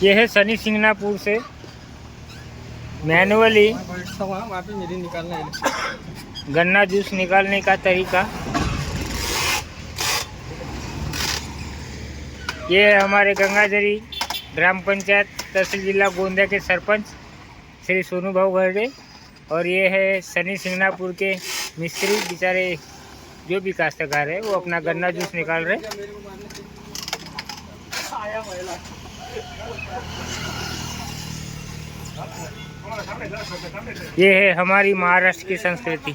ये है शनि सिंगनापुर से मैनुअली गन्ना जूस निकालने का तरीका। ये हमारे गंगाजरी ग्राम पंचायत तहसील जिला गोंदिया के सरपंच श्री सोनू भाऊ गर्डे, और ये है शनि सिंगनापुर के मिस्त्री बेचारे जो भी काश्तकार है वो अपना गन्ना जूस निकाल रहे। ये है हमारी महाराष्ट्र की संस्कृति।